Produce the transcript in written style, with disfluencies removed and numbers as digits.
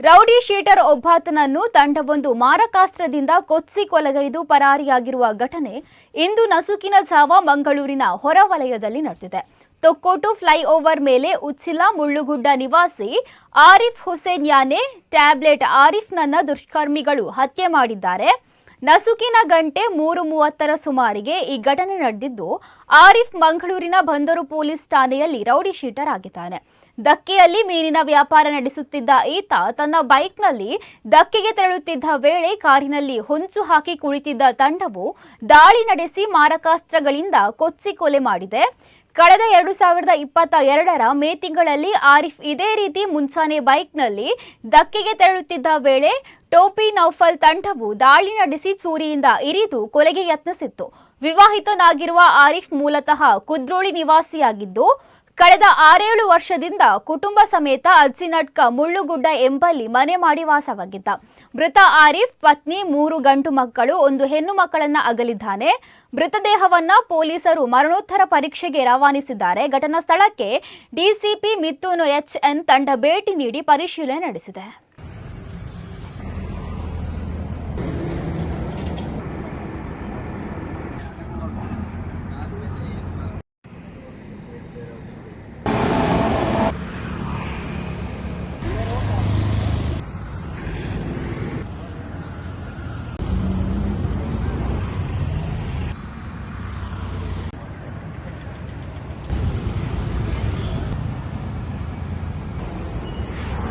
Rowdy sheeter ಒಬ್ಬಾತನನ್ನು ತಂಡವೊಂದು ಮಾರಕಾಸ್ತ್ರದಿಂದ ಕೊಚ್ಚಿ ಕೊಲೆಗೈದು ಪರಾರಿಯಾಗಿರುವ ಘಟನೆ ಇಂದು ನಸುಕಿನ ಜಾವ ಮಂಗಳೂರಿನ ಹೊರವಲಯದಲ್ಲಿ ನಡೆದಿದೆ. ತೊಕ್ಕೋಟು ಫ್ಲೈಓವರ್ ಮೇಲೆ ಉಚ್ಚಿಲ ಮುಳ್ಳುಗುಡ್ಡ ನಿವಾಸಿ ಆರಿಫ್ ಹುಸೇನ್ ಯಾನೆ ಟ್ಯಾಬ್ಲೆಟ್ ಆರಿಫ್ನನ್ನ ದುಷ್ಕರ್ಮಿಗಳು ಹತ್ಯೆ ಮಾಡಿದ್ದಾರೆ. ನಸುಕಿನ ಗಂಟೆ 3:30 ಸುಮಾರಿಗೆ ಈ ಘಟನೆ ನಡೆದಿದ್ದು, ಆರಿಫ್ ಮಂಗಳೂರಿನ ಬಂದರು ಪೊಲೀಸ್ ಠಾಣೆಯಲ್ಲಿ ರೌಡಿ ಶೀಟರ್ ಆಗಿದ್ದಾನೆ. ದಕ್ಕೆಯಲ್ಲಿ ಮೀನಿನ ವ್ಯಾಪಾರ ನಡೆಸುತ್ತಿದ್ದ ಈತ ತನ್ನ ಬೈಕ್ನಲ್ಲಿ ದಕ್ಕೆಗೆ ತೆರಳುತ್ತಿದ್ದ ವೇಳೆ ಕಾರಿನಲ್ಲಿ ಹೊಂಚು ಹಾಕಿ ಕುಳಿತಿದ್ದ ತಂಡವು ದಾಳಿ ನಡೆಸಿ ಮಾರಕಾಸ್ತ್ರಗಳಿಂದ ಕೊಚ್ಚಿ ಕೊಲೆ ಮಾಡಿದೆ. ಕಳೆದ 2022ರ ಮೇ ತಿಂಗಳಲ್ಲಿ ಆರಿಫ್ ಇದೇ ರೀತಿ ಮುಂಚಾನೆ ಬೈಕ್ನಲ್ಲಿ ದಕ್ಕೆಗೆ ತೆರಳುತ್ತಿದ್ದ ವೇಳೆ ಟೋಪಿ ನೌಫಲ್ ತಂಡವು ದಾಳಿ ನಡೆಸಿ ಚೂರಿಯಿಂದ ಇರಿದು ಕೊಲೆಗೆ ಯತ್ನಿಸಿತ್ತು. ವಿವಾಹಿತನಾಗಿರುವ ಆರಿಫ್ ಮೂಲತಃ ಕುದ್ರೋಳಿ ನಿವಾಸಿಯಾಗಿದ್ದು, ಕಳೆದ 6-7 ವರ್ಷದಿಂದ ಕುಟುಂಬ ಸಮೇತ ಅಜ್ಜಿನಟ್ಕ ಮುಳ್ಳುಗುಡ್ಡ ಎಂಬಲ್ಲಿ ಮನೆ ಮಾಡಿ ವಾಸವಾಗಿದ್ದ. ಮೃತ ಆರಿಫ್ ಪತ್ನಿ, 3 ಗಂಡು ಮಕ್ಕಳು, 1 ಹೆಣ್ಣು ಮಕ್ಕಳನ್ನ ಅಗಲಿದ್ದಾನೆ. ಮೃತದೇಹವನ್ನ ಪೊಲೀಸರು ಮರಣೋತ್ತರ ಪರೀಕ್ಷೆಗೆ ರವಾನಿಸಿದ್ದಾರೆ. ಘಟನಾ ಸ್ಥಳಕ್ಕೆ ಡಿಸಿಪಿ ಮಿಥುನ್ HN ತಂಡ ಭೇಟಿ ನೀಡಿ ಪರಿಶೀಲನೆ ನಡೆಸಿದೆ.